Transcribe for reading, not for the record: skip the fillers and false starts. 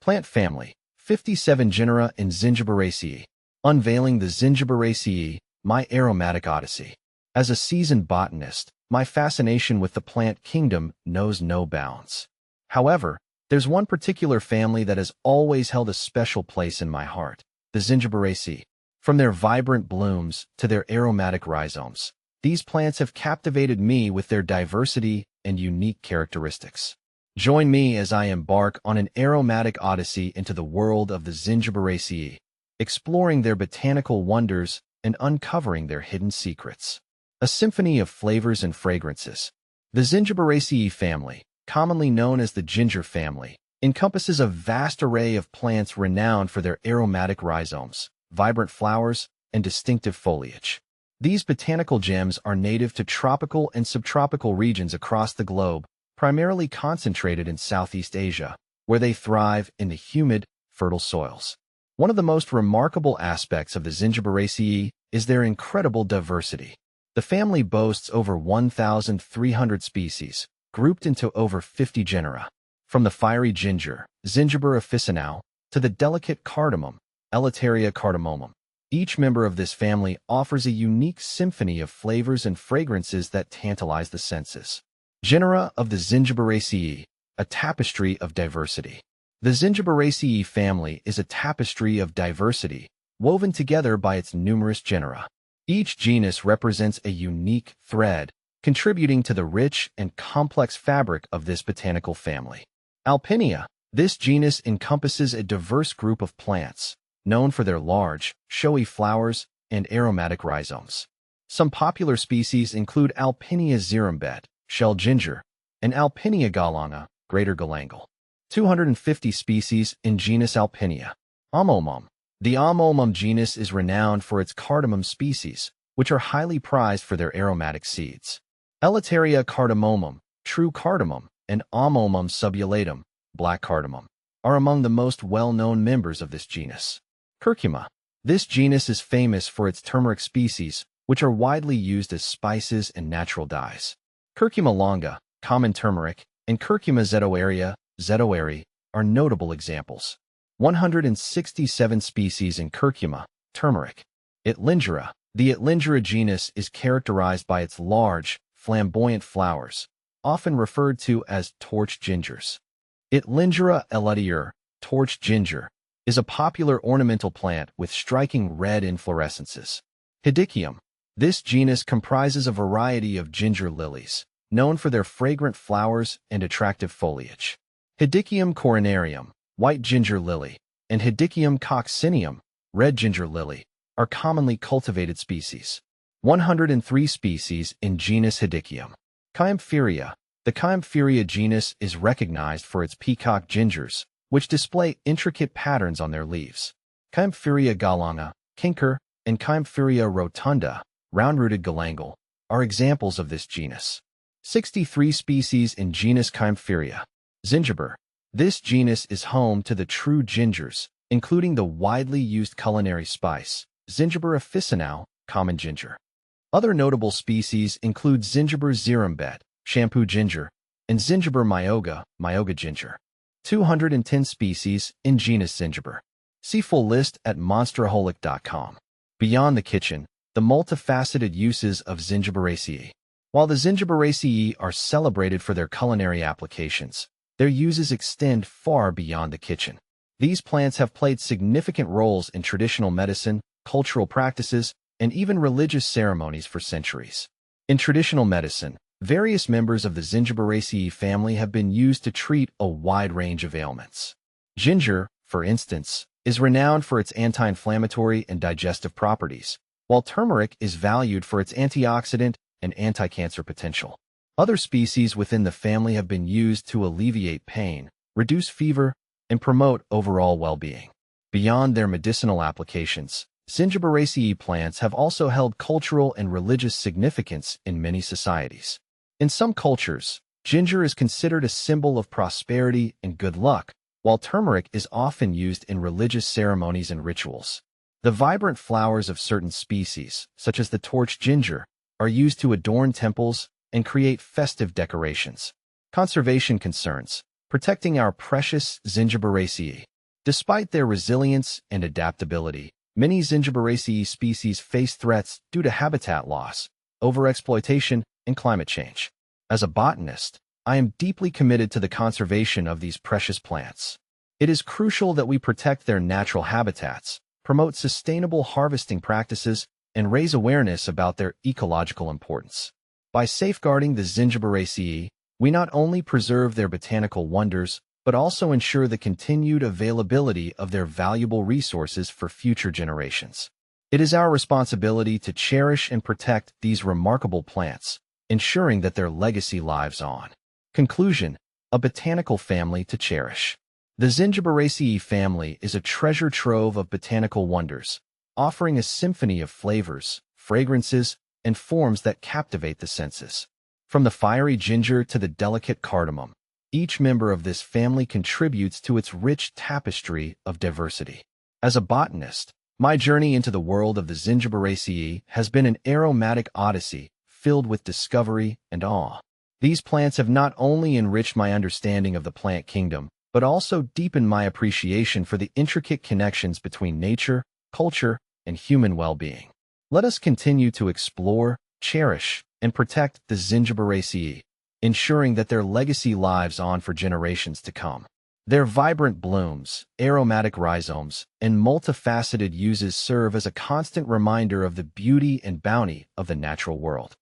Plant family, 57 genera in Zingiberaceae. Unveiling the Zingiberaceae, my aromatic odyssey. As a seasoned botanist, my fascination with the plant kingdom knows no bounds. However, there's one particular family that has always held a special place in my heart, the Zingiberaceae. From their vibrant blooms to their aromatic rhizomes, these plants have captivated me with their diversity and unique characteristics. Join me as I embark on an aromatic odyssey into the world of the Zingiberaceae, exploring their botanical wonders and uncovering their hidden secrets. A symphony of flavors and fragrances. The Zingiberaceae family, commonly known as the ginger family, encompasses a vast array of plants renowned for their aromatic rhizomes, vibrant flowers, and distinctive foliage. These botanical gems are native to tropical and subtropical regions across the globe, primarily concentrated in Southeast Asia, where they thrive in the humid, fertile soils. One of the most remarkable aspects of the Zingiberaceae is their incredible diversity. The family boasts over 1,300 species, grouped into over 50 genera. From the fiery ginger, Zingibera officinale, to the delicate cardamom, Elateria cardamomum. Each member of this family offers a unique symphony of flavors and fragrances that tantalize the senses. Genera of the Zingiberaceae, a tapestry of diversity. The Zingiberaceae family is a tapestry of diversity, woven together by its numerous genera. Each genus represents a unique thread, contributing to the rich and complex fabric of this botanical family. Alpinia. This genus encompasses a diverse group of plants, known for their large, showy flowers and aromatic rhizomes. Some popular species include Alpinia zirumbet, shell ginger, and Alpinia galanga, greater galangal. 250 species in genus Alpinia. Amomum. The Amomum genus is renowned for its cardamom species, which are highly prized for their aromatic seeds. Elateria cardamomum, true cardamom, and Amomum subulatum, black cardamom, are among the most well-known members of this genus. Curcuma. This genus is famous for its turmeric species, which are widely used as spices and natural dyes. Curcuma longa, common turmeric, and Curcuma zetoarii are notable examples. 167 species in curcuma, turmeric. Itlingera. The Itlingera genus is characterized by its large, flamboyant flowers, often referred to as torch gingers. Itlingera elatior, torch ginger, is a popular ornamental plant with striking red inflorescences. Hedychium. This genus comprises a variety of ginger lilies, known for their fragrant flowers and attractive foliage. Hedychium coronarium, white ginger lily, and Hedychium coccineum, red ginger lily, are commonly cultivated species. 103 species in genus Hedychium. Chiamphyria. The Chiamphyria genus is recognized for its peacock gingers, which display intricate patterns on their leaves. Chiamphyria galanga, kinker, and Chiamphyria rotunda, round-rooted galangal, are examples of this genus. 63 species in genus Chiamphyria. Zingiber. This genus is home to the true gingers, including the widely used culinary spice, Zingibera officinale, common ginger. Other notable species include Zingibera zirumbet, shampoo ginger, and Zingibera myoga ginger. 210 species in genus Zingiber. See full list at monsteraholic.com. Beyond the kitchen, the multifaceted uses of Zingiberaceae. While the Zingiberaceae are celebrated for their culinary applications, their uses extend far beyond the kitchen. These plants have played significant roles in traditional medicine, cultural practices, and even religious ceremonies for centuries. In traditional medicine, various members of the Zingiberaceae family have been used to treat a wide range of ailments. Ginger, for instance, is renowned for its anti-inflammatory and digestive properties, while turmeric is valued for its antioxidant and anti-cancer potential. Other species within the family have been used to alleviate pain, reduce fever, and promote overall well-being. Beyond their medicinal applications, Zingiberaceae plants have also held cultural and religious significance in many societies. In some cultures, ginger is considered a symbol of prosperity and good luck, while turmeric is often used in religious ceremonies and rituals. The vibrant flowers of certain species, such as the torch ginger, are used to adorn temples and create festive decorations. Conservation concerns. Protecting our precious Zingiberaceae. Despite their resilience and adaptability, many Zingiberaceae species face threats due to habitat loss, overexploitation, and climate change. As a botanist, I am deeply committed to the conservation of these precious plants. It is crucial that we protect their natural habitats, promote sustainable harvesting practices, and raise awareness about their ecological importance. By safeguarding the Zingiberaceae, we not only preserve their botanical wonders, but also ensure the continued availability of their valuable resources for future generations. It is our responsibility to cherish and protect these remarkable plants, ensuring that their legacy lives on. Conclusion: a botanical family to cherish. The Zingiberaceae family is a treasure trove of botanical wonders, offering a symphony of flavors, fragrances, and forms that captivate the senses. From the fiery ginger to the delicate cardamom, each member of this family contributes to its rich tapestry of diversity. As a botanist, my journey into the world of the Zingiberaceae has been an aromatic odyssey filled with discovery and awe. These plants have not only enriched my understanding of the plant kingdom, but also deepened my appreciation for the intricate connections between nature, culture, and human well-being. Let us continue to explore, cherish, and protect the Zingiberaceae, ensuring that their legacy lives on for generations to come. Their vibrant blooms, aromatic rhizomes, and multifaceted uses serve as a constant reminder of the beauty and bounty of the natural world.